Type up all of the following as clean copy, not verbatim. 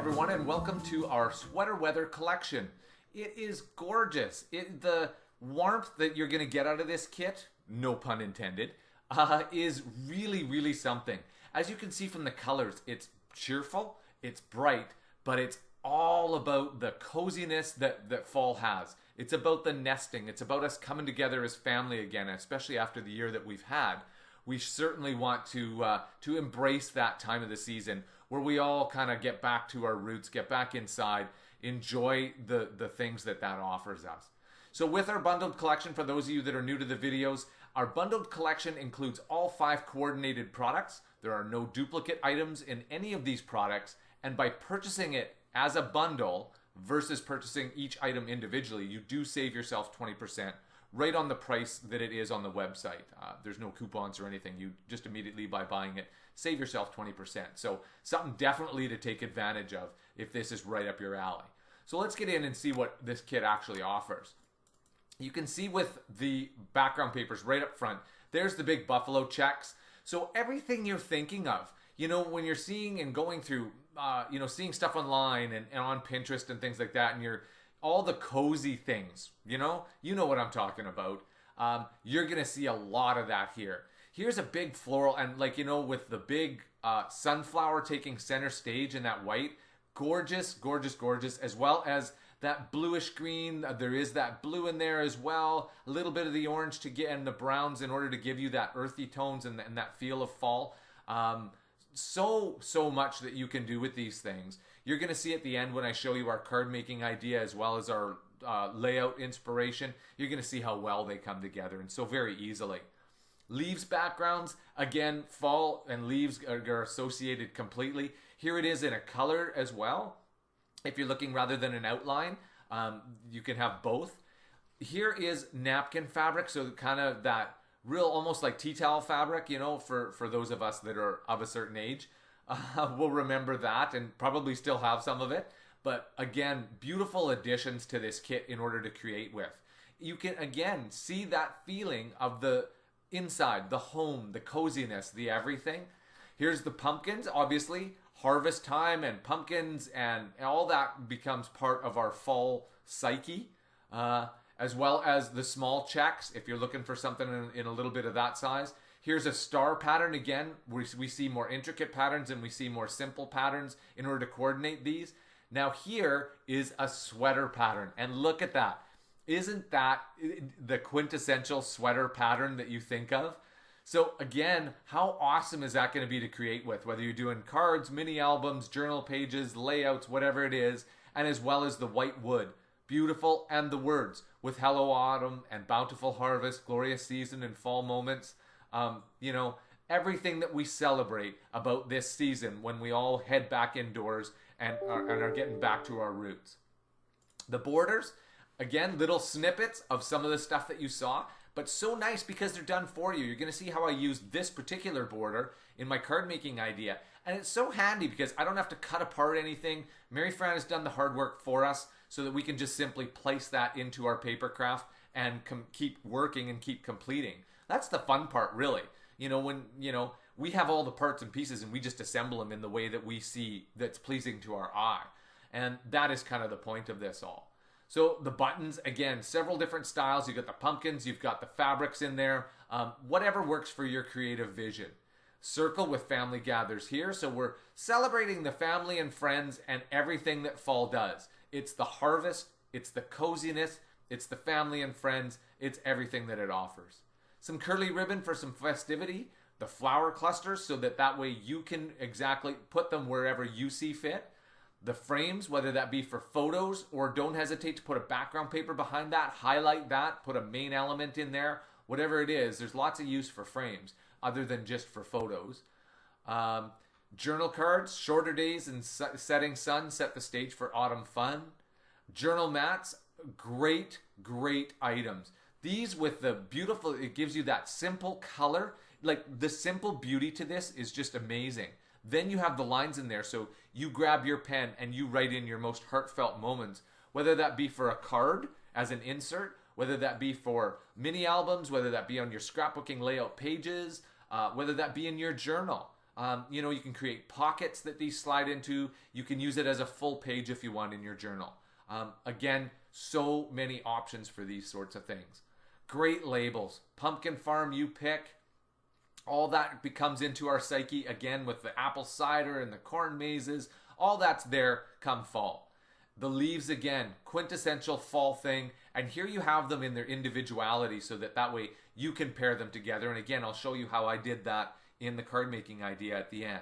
everyone, and welcome to our sweater weather collection. It is gorgeous. The warmth that you're going to get out of this kit, no pun intended, is really something. As you can see from the colors, it's cheerful, it's bright, but it's all about the coziness that fall has. It's about the nesting. It's about us coming together as family again, especially after the year that we've had. We certainly want to embrace that time of the season where we all kind of get back to our roots, get back inside, enjoy the things that offers us. So with our bundled collection, for those of you that are new to the videos, our bundled collection includes all 5 coordinated products. There are no duplicate items in any of these products, and by purchasing it as a bundle versus purchasing each item individually, you do save yourself 20% right on the price that it is on the website. There's no coupons or anything. You just immediately, by buying it, save yourself 20%. So something definitely to take advantage of if this is right up your alley. So let's get in and see what this kit actually offers. You can see with the background papers right up front, there's the big buffalo checks. So everything you're thinking of, when you're seeing and going through, seeing stuff online and on Pinterest and things like that, and you're all the cozy things, you know what I'm talking about. You're going to see a lot of that here. Here's a big floral, and with the big sunflower taking center stage in that white, gorgeous, as well as that bluish green. There is that blue in there as well, a little bit of the orange to get, and the browns in order to give you that earthy tones and that feel of fall. So much that you can do with these things. You're going to see at the end when I show you our card making idea as well as our layout inspiration. You're going to see how well they come together, and so very easily. Leaves backgrounds, again, fall and leaves are associated completely. Here it is in a color as well. If you're looking rather than an outline, you can have both. Here is napkin fabric, so kind of that real almost like tea towel fabric, for those of us that are of a certain age. We'll remember that and probably still have some of it. But again, beautiful additions to this kit in order to create with. You can again see that feeling of the inside, the home, the coziness, the everything. Here's the pumpkins, obviously harvest time and pumpkins and all that becomes part of our fall psyche. As well as the small checks, if you're looking for something in a little bit of that size. Here's a star pattern again, where we see more intricate patterns and we see more simple patterns in order to coordinate these. Now here is a sweater pattern, and look at that. Isn't that the quintessential sweater pattern that you think of? So again, how awesome is that going to be to create with, whether you're doing cards, mini albums, journal pages, layouts, whatever it is, and as well as the white wood. Beautiful, and the words with Hello Autumn and Bountiful Harvest, Glorious Season and Fall Moments. Everything that we celebrate about this season when we all head back indoors and are getting back to our roots. The borders, again, little snippets of some of the stuff that you saw, but so nice because they're done for you. You're going to see how I use this particular border in my card making idea. And it's so handy because I don't have to cut apart anything. Mary Fran has done the hard work for us so that we can just simply place that into our paper craft and keep working and keep completing. That's the fun part, really. When we have all the parts and pieces and we just assemble them in the way that we see that's pleasing to our eye. And that is kind of the point of this all. So the buttons, again, several different styles. You've got the pumpkins, you've got the fabrics in there, whatever works for your creative vision. Circle with family gathers here. So we're celebrating the family and friends and everything that fall does. It's the harvest, it's the coziness, it's the family and friends, it's everything that it offers. Some curly ribbon for some festivity, the flower clusters so that way you can exactly put them wherever you see fit. The frames, whether that be for photos or don't hesitate to put a background paper behind that, highlight that, put a main element in there, whatever it is. There's lots of use for frames other than just for photos. Journal cards, shorter days and setting sun set the stage for autumn fun. Journal mats, great items. These with the beautiful, it gives you that simple color. Like the simple beauty to this is just amazing. Then you have the lines in there, so you grab your pen and you write in your most heartfelt moments, whether that be for a card as an insert, whether that be for mini albums, whether that be on your scrapbooking layout pages, whether that be in your journal. You can create pockets that these slide into. You can use it as a full page if you want in your journal. Again, so many options for these sorts of things. Great labels. Pumpkin farm you pick. All that becomes into our psyche again with the apple cider and the corn mazes. All that's there come fall. The leaves again, quintessential fall thing. And here you have them in their individuality so that way you can pair them together. And again, I'll show you how I did that in the card making idea at the end.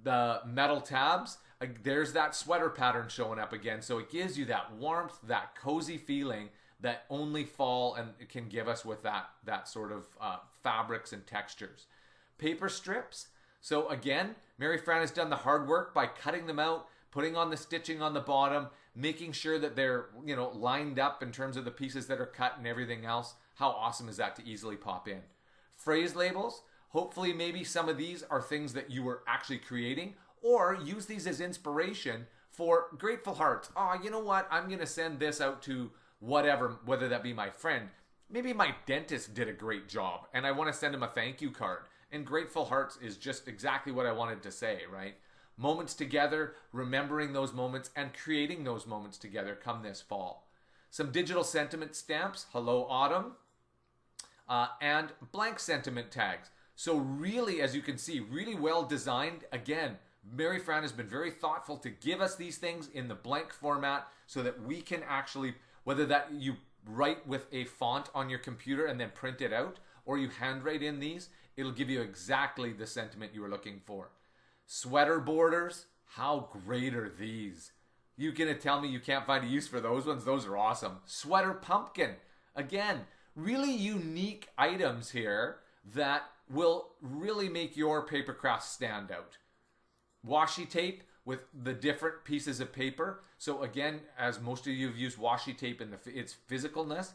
The metal tabs, there's that sweater pattern showing up again. So it gives you that warmth, that cozy feeling that only fall and can give us with that sort of fabrics and textures. Paper strips. So again, Mary Fran has done the hard work by cutting them out, putting on the stitching on the bottom, making sure that they're lined up in terms of the pieces that are cut and everything else. How awesome is that to easily pop in? Phrase labels. Hopefully maybe some of these are things that you were actually creating, or use these as inspiration for grateful hearts. Oh, you know what? I'm going to send this out to whatever, whether that be my friend. Maybe my dentist did a great job and I want to send him a thank you card. And grateful hearts is just exactly what I wanted to say, right? Moments together, remembering those moments and creating those moments together come this fall. Some digital sentiment stamps, hello autumn, and blank sentiment tags. So really, as you can see, really well designed. Again, Mary Fran has been very thoughtful to give us these things in the blank format so that we can actually, whether that you write with a font on your computer and then print it out, or you handwrite in these, it'll give you exactly the sentiment you were looking for. Sweater borders, how great are these? You gonna tell me you can't find a use for those ones? Those are awesome. Sweater pumpkin, again, really unique items here that will really make your paper craft stand out. Washi tape with the different pieces of paper. So again, as most of you have used washi tape in its physicalness,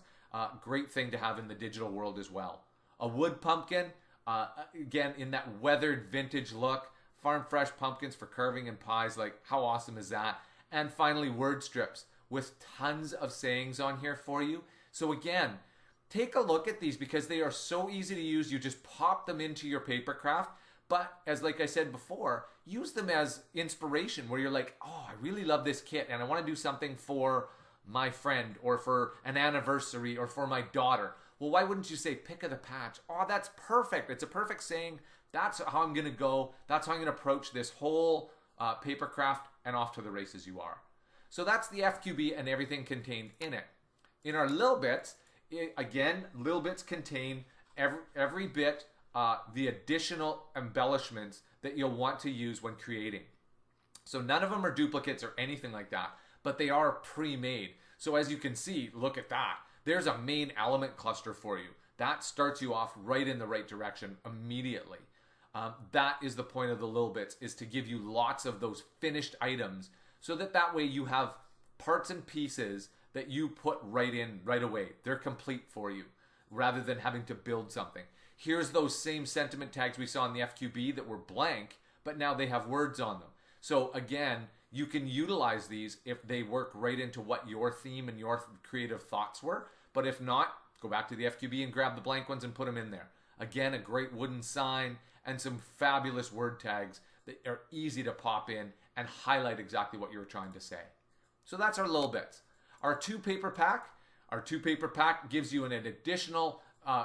great thing to have in the digital world as well. A wood pumpkin, again, in that weathered vintage look. Farm fresh pumpkins for carving and pies, like how awesome is that? And finally, word strips with tons of sayings on here for you. So again, take a look at these because they are so easy to use. You just pop them into your paper craft. But as like I said before, use them as inspiration where you're like, oh, I really love this kit and I want to do something for my friend or for an anniversary or for my daughter. Well, why wouldn't you say pick of the patch? Oh, that's perfect. It's a perfect saying. That's how I'm going to go. That's how I'm going to approach this whole paper craft, and off to the races you are. So that's the FQB and everything contained in it. In our little bits, again, little bits contain every bit the additional embellishments that you'll want to use when creating. So none of them are duplicates or anything like that, but they are pre-made. So as you can see, look at that. There's a main element cluster for you. That starts you off right in the right direction immediately. That is the point of the little bits, is to give you lots of those finished items so that way you have parts and pieces that you put right in right away. They're complete for you rather than having to build something. Here's those same sentiment tags we saw in the FQB that were blank, but now they have words on them. So again, you can utilize these if they work right into what your theme and your creative thoughts were. But if not, go back to the FQB and grab the blank ones and put them in there. Again, a great wooden sign and some fabulous word tags that are easy to pop in and highlight exactly what you were trying to say. So that's our little bits. Our two paper pack gives you an additional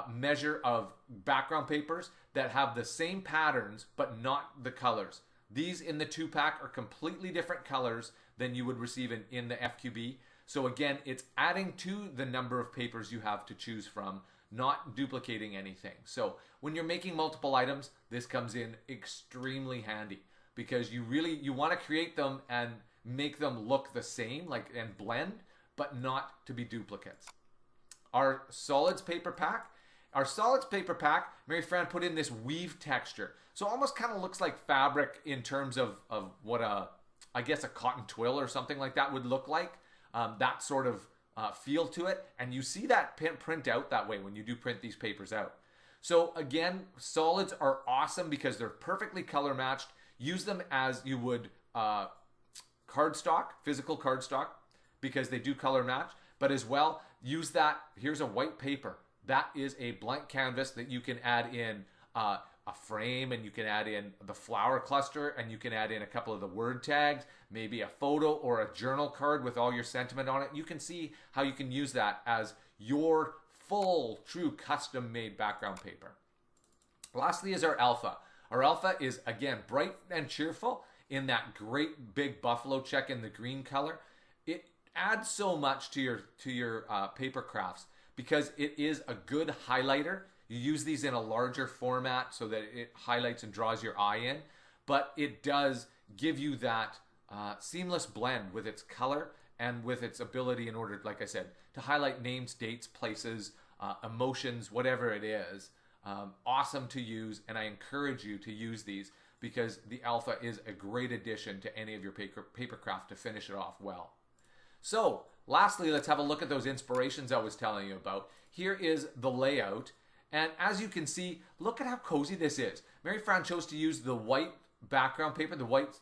measure of background papers that have the same patterns but not the colors. These in the 2-pack are completely different colors than you would receive in the FQB. So again, it's adding to the number of papers you have to choose from, not duplicating anything. So when you're making multiple items, this comes in extremely handy because you want to create them and make them look the same, and blend, but not to be duplicates. Our solids paper pack, Mary Fran put in this weave texture. So it almost kind of looks like fabric in terms of what I guess a cotton twill or something like that would look like. That sort of feel to it. And you see that print out that way when you do print these papers out. So again, solids are awesome because they're perfectly color matched. Use them as you would cardstock, physical cardstock, because they do color match. But as well, use that. Here's a white paper. That is a blank canvas that you can add in a frame, and you can add in the flower cluster, and you can add in a couple of the word tags, maybe a photo or a journal card with all your sentiment on it. You can see how you can use that as your full, true custom-made background paper. Lastly is our alpha. Our alpha is, again, bright and cheerful in that great big buffalo check in the green color. It adds so much to your paper crafts because it is a good highlighter. You use these in a larger format so that it highlights and draws your eye in, but it does give you that seamless blend with its color and with its ability, in order, like I said, to highlight names, dates, places, emotions, whatever it is. Awesome to use, and I encourage you to use these because the alpha is a great addition to any of your paper craft to finish it off well. So lastly, let's have a look at those inspirations I was telling you about. Here is the layout. And as you can see, look at how cozy this is. Mary Fran chose to use the white background paper, the white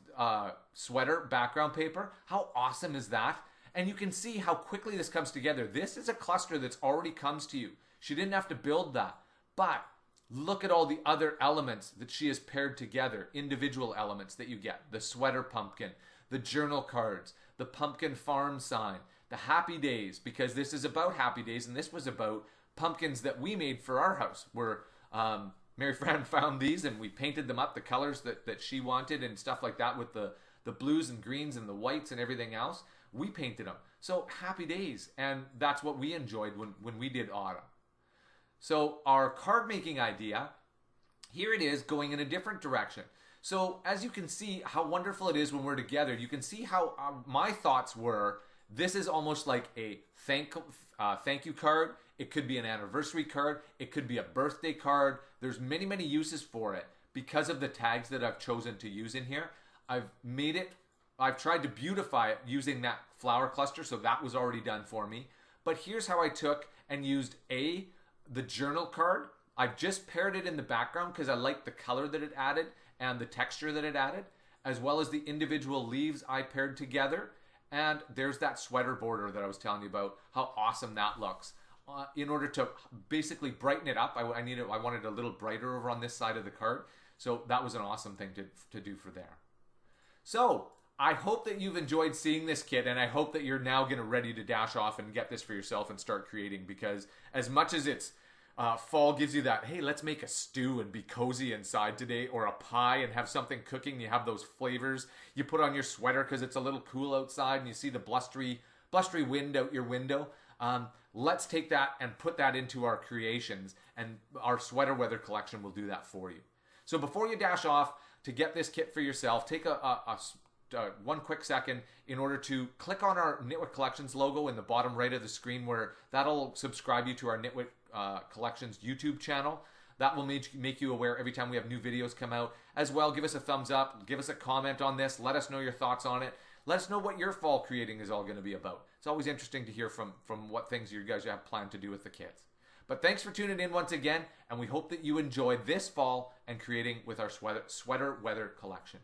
sweater background paper. How awesome is that? And you can see how quickly this comes together. This is a cluster that's already comes to you. She didn't have to build that. But look at all the other elements that she has paired together, individual elements that you get. The sweater pumpkin, the journal cards, the pumpkin farm sign, the happy days, because this is about happy days, and this was about pumpkins that we made for our house, where Mary Fran found these and we painted them up the colors that she wanted and stuff like that, with the blues and greens and the whites and everything else. We painted them. So happy days, and that's what we enjoyed when we did autumn. So our card making idea, here it is going in a different direction. So as you can see how wonderful it is when we're together, you can see how my thoughts were. This is almost like a thank you card. It could be an anniversary card. It could be a birthday card. There's many, many uses for it because of the tags that I've chosen to use in here. I've tried to beautify it using that flower cluster, so that was already done for me. But here's how I took and used the journal card. I've just paired it in the background because I like the color that it added and the texture that it added, as well as the individual leaves I paired together. And there's that sweater border that I was telling you about, how awesome that looks. In order to basically brighten it up, I wanted a little brighter over on this side of the card. So that was an awesome thing to do for there. So I hope that you've enjoyed seeing this kit, and I hope that you're now ready to dash off and get this for yourself and start creating, because as much as it's fall gives you that, hey, let's make a stew and be cozy inside today, or a pie and have something cooking. You have those flavors. You put on your sweater because it's a little cool outside and you see the blustery wind out your window. Let's take that and put that into our creations, and our sweater weather collection will do that for you. So before you dash off to get this kit for yourself, take one quick second in order to click on our Knitwit Collections logo in the bottom right of the screen, where that'll subscribe you to our Knitwit Collections YouTube channel. That will make you aware every time we have new videos come out. As well, give us a thumbs up, give us a comment on this, let us know your thoughts on it. Let us know what your fall creating is all going to be about. It's always interesting to hear from what things you guys have planned to do with the kits. But thanks for tuning in once again, and we hope that you enjoy this fall and creating with our sweater weather collection.